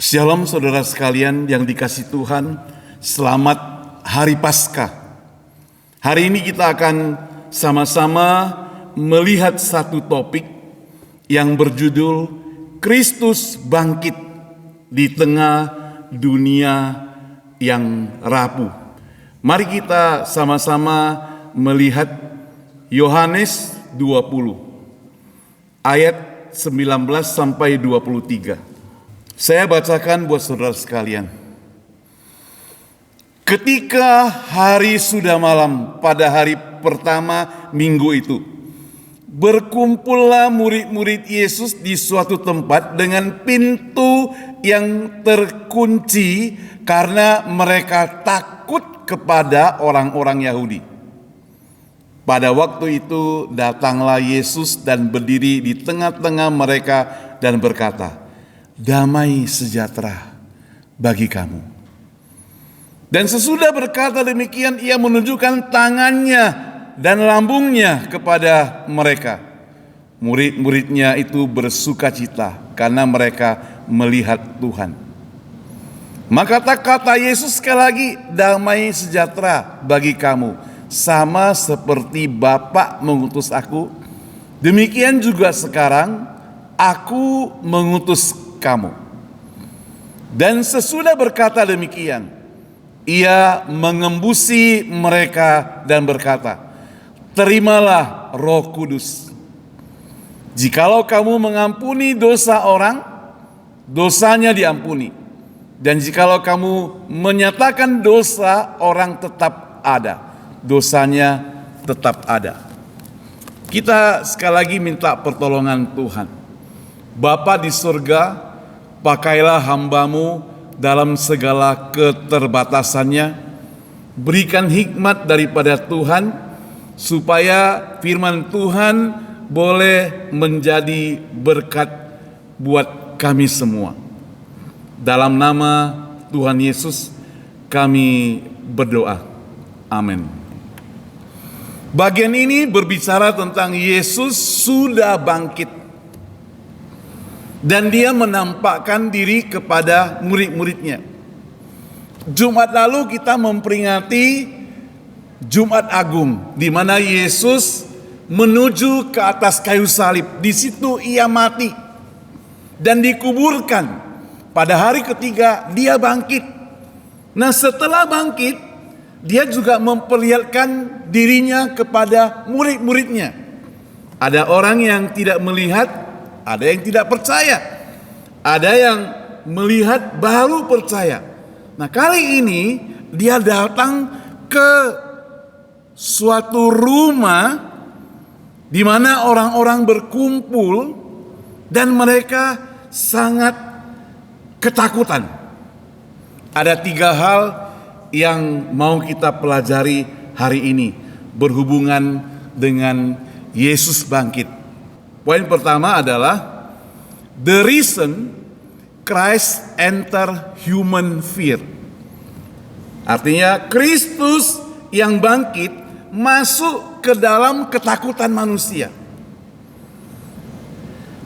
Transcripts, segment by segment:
Shalom saudara sekalian yang dikasihi Tuhan, selamat Hari Paskah. Hari ini kita akan sama-sama melihat satu topik yang berjudul Kristus bangkit di tengah dunia yang rapuh. Mari kita sama-sama melihat Yohanes 20 ayat 19 sampai 23. Saya bacakan buat saudara sekalian. Ketika hari sudah malam pada hari pertama minggu itu, berkumpullah murid-murid Yesus di suatu tempat dengan pintu yang terkunci karena mereka takut kepada orang-orang Yahudi. Pada waktu itu datanglah Yesus dan berdiri di tengah-tengah mereka dan berkata, "Damai sejahtera bagi kamu." Dan sesudah berkata demikian, ia menunjukkan tangannya dan lambungnya kepada mereka. Murid-muridnya itu bersukacita karena mereka melihat Tuhan. Maka kata Yesus sekali lagi, "Damai sejahtera bagi kamu. Sama seperti Bapa mengutus aku, demikian juga sekarang aku mengutus kamu." Dan sesudah berkata demikian, ia mengembusi mereka dan berkata, "Terimalah Roh Kudus. Jikalau kamu mengampuni dosa orang, dosanya diampuni. Dan jikalau kamu menyatakan dosa orang tetap ada, dosanya tetap ada." Kita sekali lagi minta pertolongan Tuhan. Bapa di surga, pakailah hamba-Mu dalam segala keterbatasannya. Berikan hikmat daripada Tuhan, supaya firman Tuhan boleh menjadi berkat buat kami semua. Dalam nama Tuhan Yesus kami berdoa. Amin. Bagian ini berbicara tentang Yesus sudah bangkit. Dan dia menampakkan diri kepada murid-muridnya. Jumat lalu kita memperingati Jumat Agung, di mana Yesus menuju ke atas kayu salib. Di situ ia mati dan dikuburkan. Pada hari ketiga dia bangkit. Nah, setelah bangkit, dia juga memperlihatkan dirinya kepada murid-muridnya. Ada orang yang tidak melihat, ada yang tidak percaya, ada yang melihat baru percaya. Nah, kali ini dia datang ke suatu rumah di mana orang-orang berkumpul dan mereka sangat ketakutan. Ada 3 hal yang mau kita pelajari hari ini berhubungan dengan Yesus bangkit. Poin pertama adalah the reason Christ enter human fear. Artinya Kristus yang bangkit masuk ke dalam ketakutan manusia.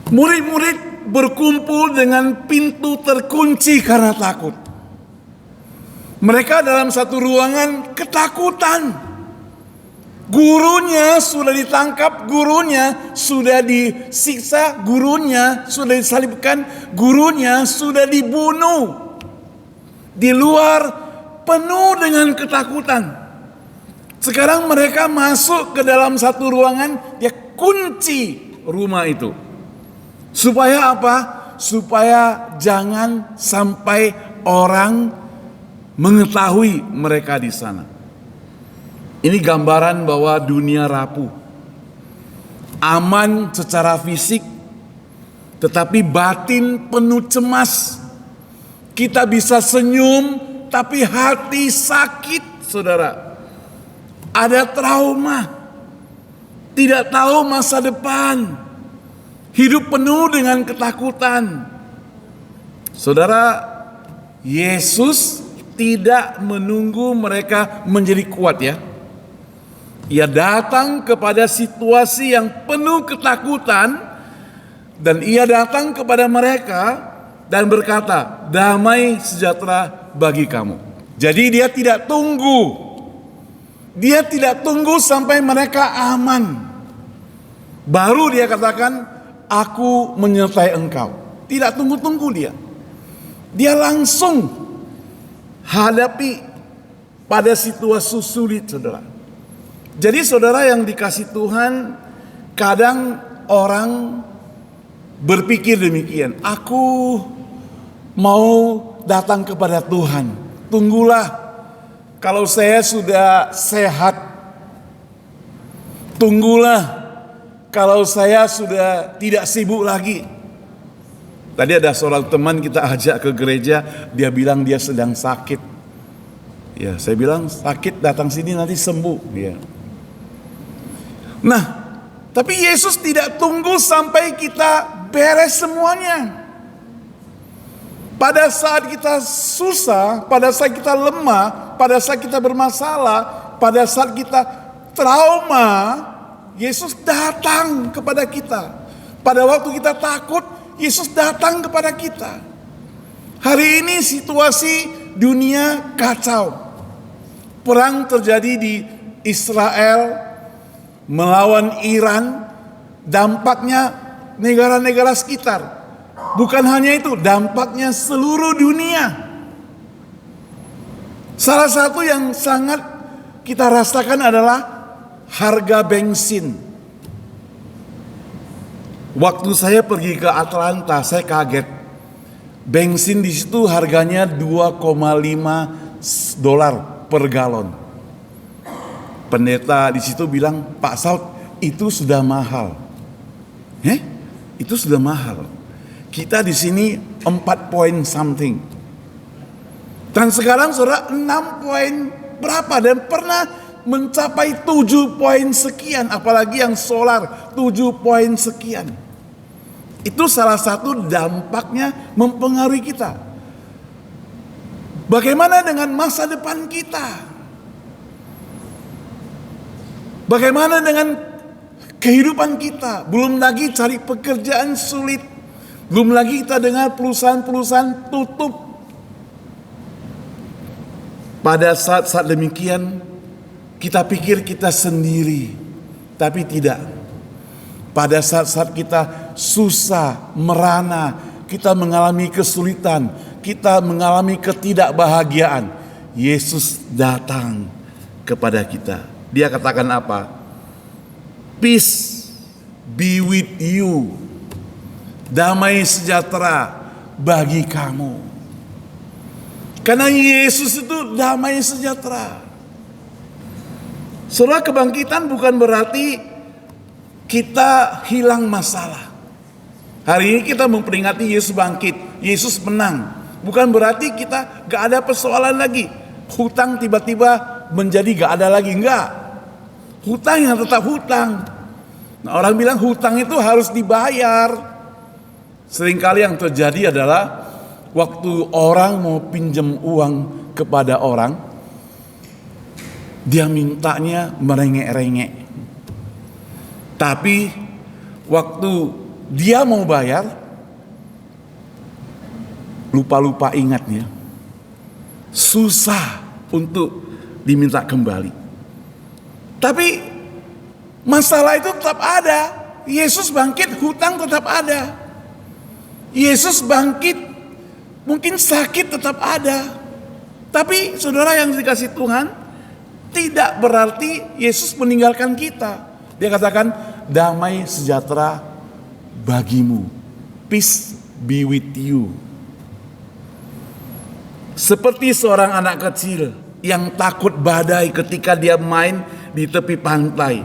Murid-murid berkumpul dengan pintu terkunci karena takut. Mereka dalam satu ruangan ketakutan. Gurunya sudah ditangkap, gurunya sudah disiksa, gurunya sudah disalibkan, gurunya sudah dibunuh. Di luar penuh dengan ketakutan. Sekarang mereka masuk ke dalam satu ruangan, dia kunci rumah itu. Supaya apa? Supaya jangan sampai orang mengetahui mereka di sana. Ini gambaran bahwa dunia rapuh. Aman secara fisik, tetapi batin penuh cemas. Kita bisa senyum, tapi hati sakit, saudara. Ada trauma, tidak tahu masa depan, hidup penuh dengan ketakutan. Saudara, Yesus tidak menunggu mereka menjadi kuat ya. Ia datang kepada situasi yang penuh ketakutan dan ia datang kepada mereka dan berkata, damai sejahtera bagi kamu. Jadi dia tidak tunggu. Dia tidak tunggu sampai mereka aman. Baru dia katakan, aku menyertai engkau. Tidak tunggu-tunggu dia. Dia langsung hadapi pada situasi sulit, saudara. Jadi saudara yang dikasih Tuhan, kadang orang berpikir demikian. Aku mau datang kepada Tuhan. Tunggulah kalau saya sudah sehat. Tunggulah kalau saya sudah tidak sibuk lagi. Tadi ada seorang teman kita ajak ke gereja, dia bilang dia sedang sakit. Ya, saya bilang sakit datang sini nanti sembuh. Ya. Nah, tapi Yesus tidak tunggu sampai kita beres semuanya. Pada saat kita susah, pada saat kita lemah, pada saat kita bermasalah, pada saat kita trauma, Yesus datang kepada kita. Pada waktu kita takut, Yesus datang kepada kita. Hari ini situasi dunia kacau. Perang terjadi di Israel melawan Iran, dampaknya negara-negara sekitar. Bukan hanya itu, dampaknya seluruh dunia. Salah satu yang sangat kita rasakan adalah harga bensin. Waktu saya pergi ke Atlanta, saya kaget. Bensin di situ harganya $2,5 per galon. Pendeta di situ bilang, Pak Saud, itu sudah mahal. Itu sudah mahal. Kita di sini 4 point something. Dan sekarang saudara 6 poin berapa, dan pernah mencapai 7 poin sekian, apalagi yang solar 7 poin sekian. Itu salah satu dampaknya mempengaruhi kita. Bagaimana dengan masa depan kita? Bagaimana dengan kehidupan kita? Belum lagi cari pekerjaan sulit. Belum lagi kita dengar perusahaan-perusahaan tutup. Pada saat-saat demikian, kita pikir kita sendiri. Tapi tidak. Pada saat-saat kita susah, merana, kita mengalami kesulitan, kita mengalami ketidakbahagiaan, Yesus datang kepada kita. Dia katakan apa? Peace be with you. Damai sejahtera bagi kamu. Karena Yesus itu damai sejahtera. Saudara, kebangkitan bukan berarti kita hilang masalah. Hari ini kita memperingati Yesus bangkit, Yesus menang. Bukan berarti kita gak ada persoalan lagi. Hutang tiba-tiba menjadi gak ada lagi, enggak. Hutang yang tetap hutang. Nah, orang bilang hutang itu harus dibayar. Seringkali yang terjadi adalah waktu orang mau pinjam uang kepada orang, dia mintanya merengek-rengek. Tapi waktu dia mau bayar, lupa-lupa ingatnya. Susah untuk diminta kembali. Tapi masalah itu tetap ada. Yesus bangkit, hutang tetap ada. Yesus bangkit, mungkin sakit tetap ada. Tapi saudara yang dikasih Tuhan, tidak berarti Yesus meninggalkan kita. Dia katakan, damai sejahtera bagimu. Peace be with you. Seperti seorang anak kecil yang takut badai ketika dia main di tepi pantai.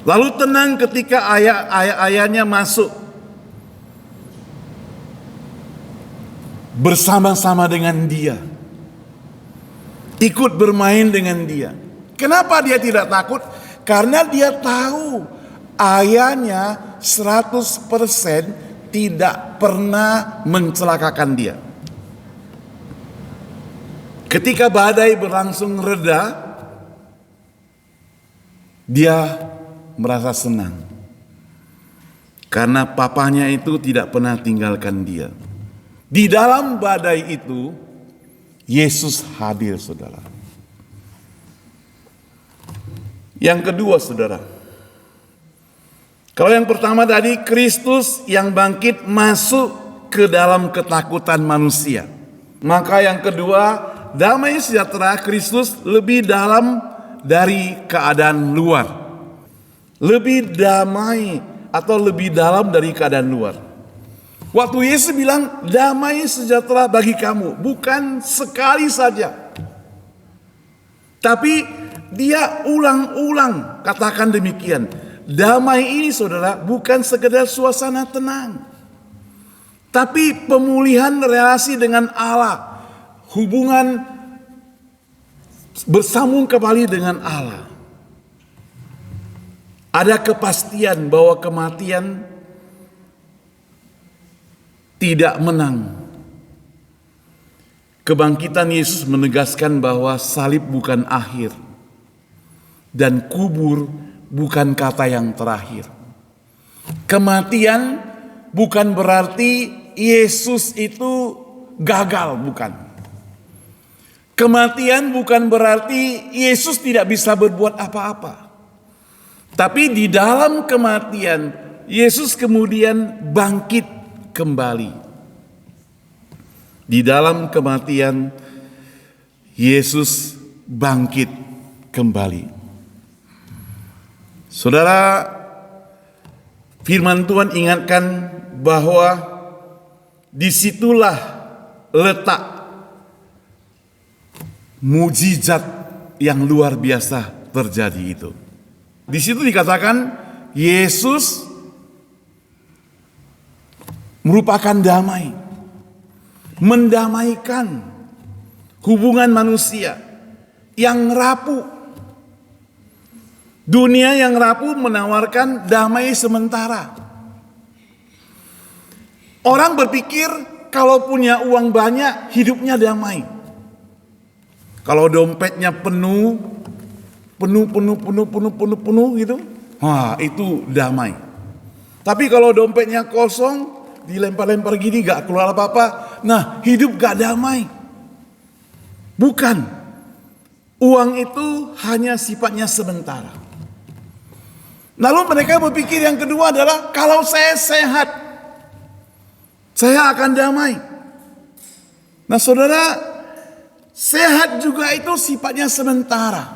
Lalu tenang ketika ayahnya masuk bersama-sama dengan dia, ikut bermain dengan dia. Kenapa dia tidak takut? Karena dia tahu ayahnya 100% tidak pernah mencelakakan dia. Ketika badai berlangsung reda, dia merasa senang. Karena papanya itu tidak pernah tinggalkan dia. Di dalam badai itu, Yesus hadir, saudara. Yang kedua, saudara. Kalau yang pertama tadi, Kristus yang bangkit masuk ke dalam ketakutan manusia. Maka yang kedua, damai sejahtera Kristus lebih dalam dari keadaan luar. Lebih damai atau lebih dalam dari keadaan luar. Waktu Yesus bilang damai sejahtera bagi kamu, bukan sekali saja. Tapi dia ulang-ulang katakan demikian. Damai ini, saudara, bukan sekedar suasana tenang. Tapi pemulihan relasi dengan Allah. Hubungan bersambung kembali dengan Allah. Ada kepastian bahwa kematian tidak menang. Kebangkitan Yesus menegaskan bahwa salib bukan akhir dan kubur bukan kata yang terakhir. Kematian bukan berarti Yesus itu gagal, bukan. Kematian bukan berarti Yesus tidak bisa berbuat apa-apa. Tapi di dalam kematian Yesus kemudian bangkit kembali. Di dalam kematian Yesus bangkit kembali. Saudara, firman Tuhan ingatkan bahwa disitulah letak mujizat yang luar biasa terjadi itu. Di situ dikatakan Yesus merupakan damai, mendamaikan hubungan manusia yang rapuh. Dunia yang rapuh menawarkan damai sementara. Orang berpikir kalau punya uang banyak hidupnya damai. Kalau dompetnya penuh gitu, itu damai. Tapi kalau dompetnya kosong, dilempar-lempar gini gak keluar apa-apa, nah hidup gak damai. Bukan. Uang itu hanya sifatnya sementara. Lalu mereka berpikir yang kedua adalah kalau saya sehat, saya akan damai. Nah saudara, sehat juga itu sifatnya sementara.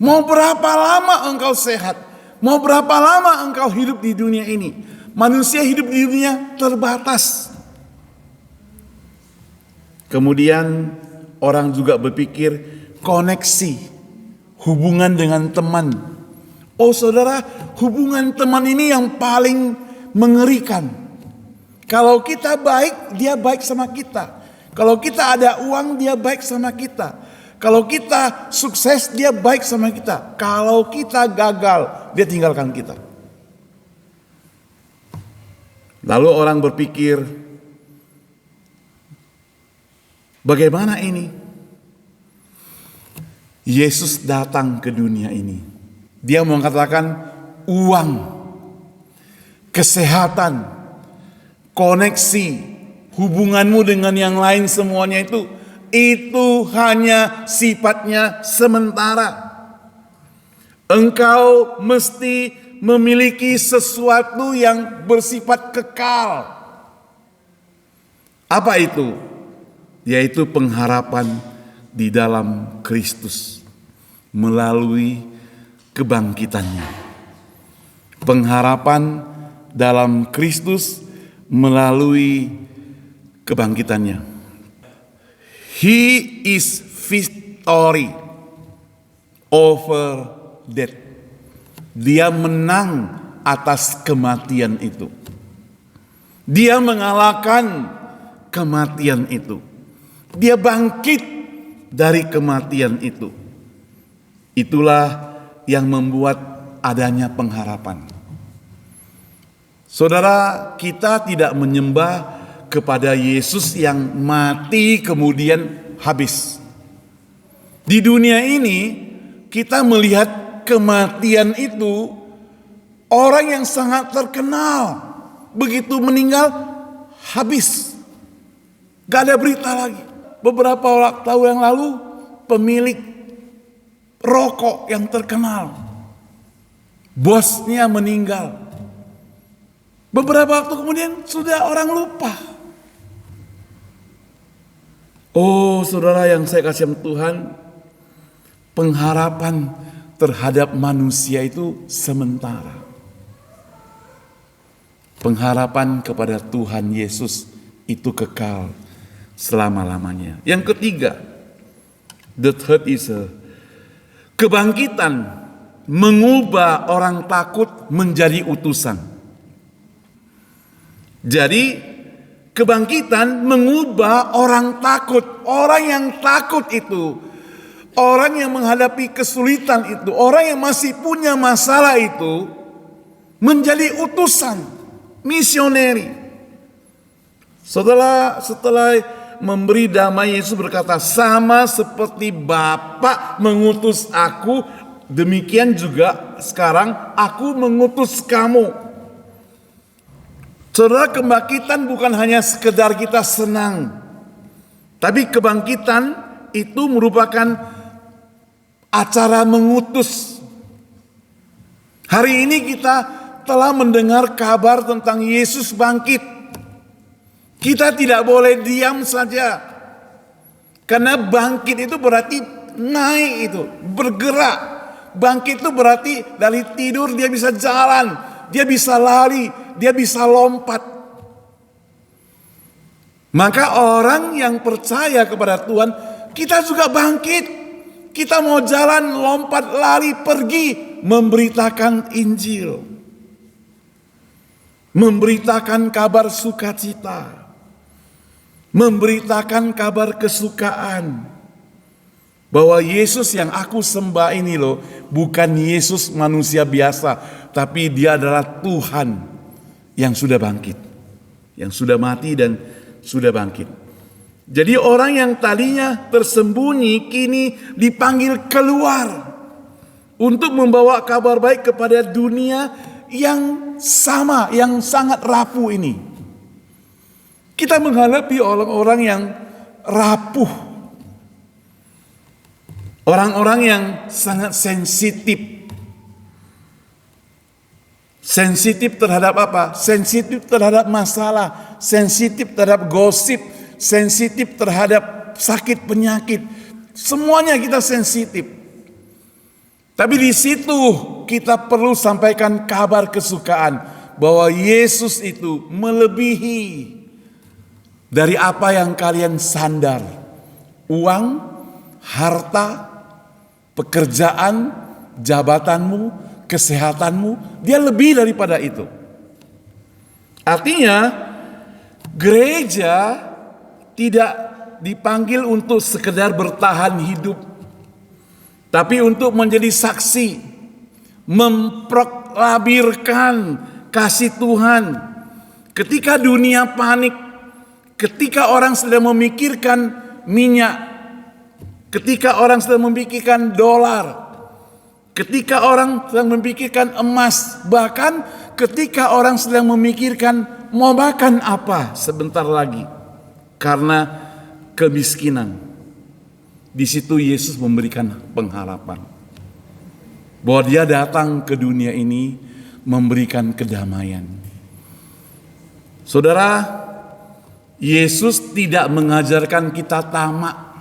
Mau berapa lama engkau sehat? Mau berapa lama engkau hidup di dunia ini? Manusia hidup di dunia terbatas. Kemudian orang juga berpikir koneksi, hubungan dengan teman. Oh saudara, hubungan teman ini yang paling mengerikan. Kalau kita baik, dia baik sama kita. Kalau kita ada uang, dia baik sama kita. Kalau kita sukses, dia baik sama kita. Kalau kita gagal, dia tinggalkan kita. Lalu orang berpikir, bagaimana ini? Yesus datang ke dunia ini. Dia mengatakan uang, kesehatan, koneksi, hubunganmu dengan yang lain semuanya itu hanya sifatnya sementara. Engkau mesti memiliki sesuatu yang bersifat kekal. Apa itu? Yaitu pengharapan di dalam Kristus melalui kebangkitannya. Pengharapan dalam Kristus melalui kebangkitannya. He is victory over death. Dia menang atas kematian itu. Dia mengalahkan kematian itu. Dia bangkit dari kematian itu. Itulah yang membuat adanya pengharapan. Saudara, kita tidak menyembah kepada Yesus yang mati kemudian habis. Di dunia ini kita melihat kematian itu Orang yang sangat terkenal, begitu meninggal, habis. Gak ada berita lagi. Beberapa waktu yang lalu, pemilik rokok yang terkenal, bosnya meninggal. Beberapa waktu kemudian sudah orang lupa. Oh saudara yang saya kasih Tuhan, pengharapan terhadap manusia itu sementara. Pengharapan kepada Tuhan Yesus itu kekal selama-lamanya. Yang ketiga, the third is kebangkitan mengubah orang takut menjadi utusan. Jadi kebangkitan mengubah orang takut. Orang yang takut itu, orang yang menghadapi kesulitan itu, orang yang masih punya masalah itu, menjadi utusan, misioneri. Setelah memberi damai, Yesus berkata, sama seperti Bapa mengutus aku, demikian juga sekarang aku mengutus kamu. Saudara, kebangkitan bukan hanya sekedar kita senang, tapi kebangkitan itu merupakan acara mengutus. Hari ini kita telah mendengar kabar tentang Yesus bangkit. Kita tidak boleh diam saja, karena bangkit itu berarti naik, itu bergerak. Bangkit itu berarti dari tidur dia bisa jalan, dia bisa lari, dia bisa lompat. Maka orang yang percaya kepada Tuhan, kita juga bangkit. Kita mau jalan, lompat, lari, pergi, memberitakan Injil, memberitakan kabar sukacita, memberitakan kabar kesukaan, bahwa Yesus yang aku sembah ini loh, bukan Yesus manusia biasa, tapi dia adalah Tuhan yang sudah bangkit, yang sudah mati dan sudah bangkit. Jadi orang yang tadinya tersembunyi kini dipanggil keluar untuk membawa kabar baik kepada dunia yang sama, yang sangat rapuh ini. Kita menghadapi orang-orang yang rapuh, orang-orang yang sangat sensitif. Sensitif terhadap apa? Sensitif terhadap masalah, sensitif terhadap gosip, sensitif terhadap sakit penyakit. Semuanya kita sensitif. Tapi di situ kita perlu sampaikan kabar kesukaan bahwa Yesus itu melebihi dari apa yang kalian sandar. Uang, harta, pekerjaan, jabatanmu, kesehatanmu, dia lebih daripada itu. Artinya gereja tidak dipanggil untuk sekedar bertahan hidup, tapi untuk menjadi saksi, memproklamasikan kasih Tuhan. Ketika dunia panik, ketika orang sedang memikirkan minyak, ketika orang sedang memikirkan dolar, ketika orang sedang memikirkan emas, bahkan ketika orang sedang memikirkan mau makan apa sebentar lagi karena kemiskinan. Di situ Yesus memberikan pengharapan bahwa dia datang ke dunia ini memberikan kedamaian. Saudara, Yesus tidak mengajarkan kita tamak.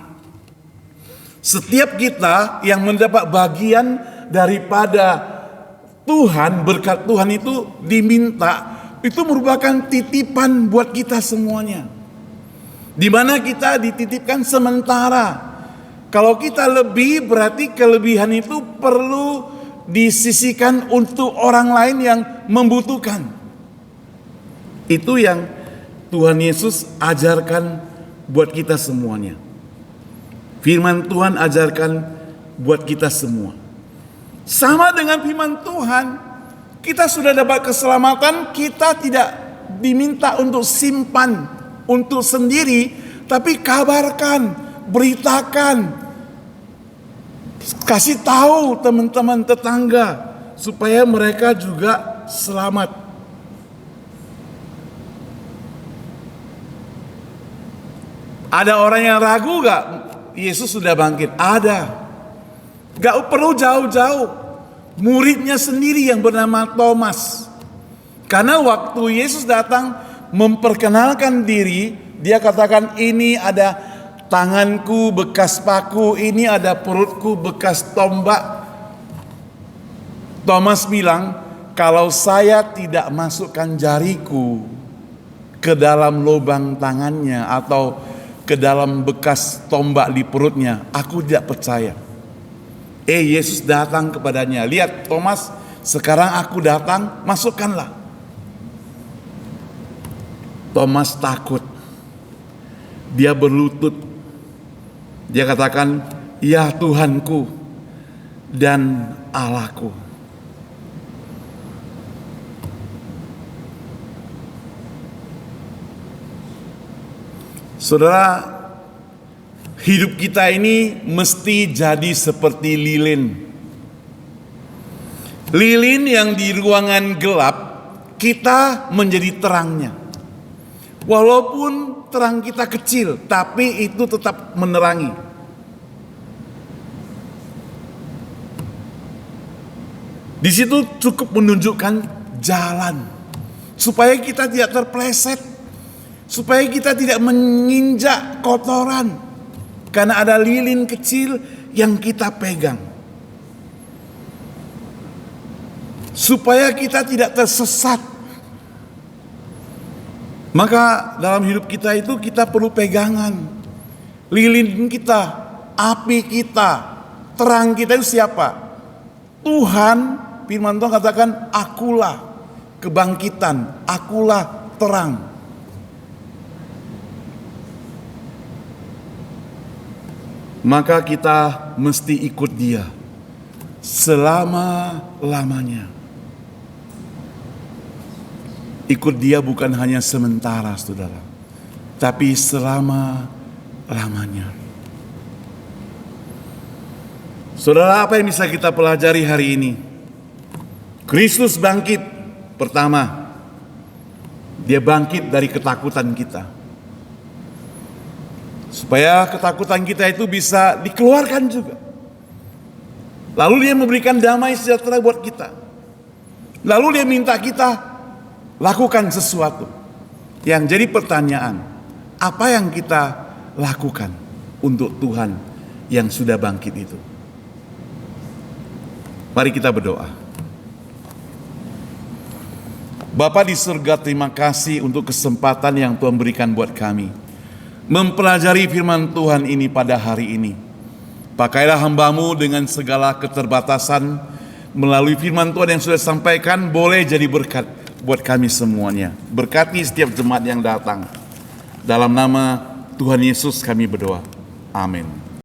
Setiap kita yang mendapat bagian daripada Tuhan, berkat Tuhan itu diminta, itu merupakan titipan buat kita semuanya. Di mana kita dititipkan sementara. Kalau kita lebih, berarti kelebihan itu perlu disisihkan untuk orang lain yang membutuhkan. Itu yang Tuhan Yesus ajarkan buat kita semuanya. Firman Tuhan ajarkan buat kita semua. Sama dengan firman Tuhan, kita sudah dapat keselamatan, kita tidak diminta untuk simpan, untuk sendiri, tapi kabarkan, beritakan, kasih tahu teman-teman tetangga, supaya mereka juga selamat. Ada orang yang ragu gak Yesus sudah bangkit? Ada. Gak perlu jauh-jauh. Muridnya sendiri yang bernama Thomas. Karena waktu Yesus datang memperkenalkan diri, dia katakan, ini ada tanganku bekas paku, ini ada perutku bekas tombak. Thomas bilang, kalau saya tidak masukkan jariku ke dalam lubang tangannya atau ke dalam bekas tombak di perutnya, aku tidak percaya. Yesus datang kepadanya, lihat Thomas, sekarang aku datang, masukkanlah. Thomas takut. Dia berlutut. Dia katakan, ya Tuhanku dan Allahku. Saudara, hidup kita ini mesti jadi seperti lilin. Lilin yang di ruangan gelap, kita menjadi terangnya. Walaupun terang kita kecil, tapi itu tetap menerangi. Di situ cukup menunjukkan jalan, supaya kita tidak terpleset, supaya kita tidak menginjak kotoran, karena ada lilin kecil yang kita pegang. Supaya kita tidak tersesat. Maka dalam hidup kita itu kita perlu pegangan. Lilin kita, api kita, terang kita itu siapa? Tuhan, firman Tuhan katakan, akulah kebangkitan, akulah terang. Maka kita mesti ikut dia selama-lamanya. Ikut dia bukan hanya sementara, saudara, tapi selama-lamanya. Saudara, apa yang bisa kita pelajari hari ini? Kristus bangkit. Pertama, dia bangkit dari ketakutan kita. Supaya ketakutan kita itu bisa dikeluarkan juga. Lalu dia memberikan damai sejahtera buat kita. Lalu dia minta kita lakukan sesuatu. Yang jadi pertanyaan, apa yang kita lakukan untuk Tuhan yang sudah bangkit itu? Mari kita berdoa. Bapa di surga, terima kasih untuk kesempatan yang Tuhan berikan buat kami mempelajari firman Tuhan ini pada hari ini. Pakailah hamba-Mu dengan segala keterbatasan melalui firman Tuhan yang sudah sampaikan, boleh jadi berkat buat kami semuanya. Berkati setiap jemaat yang datang. Dalam nama Tuhan Yesus kami berdoa. Amin.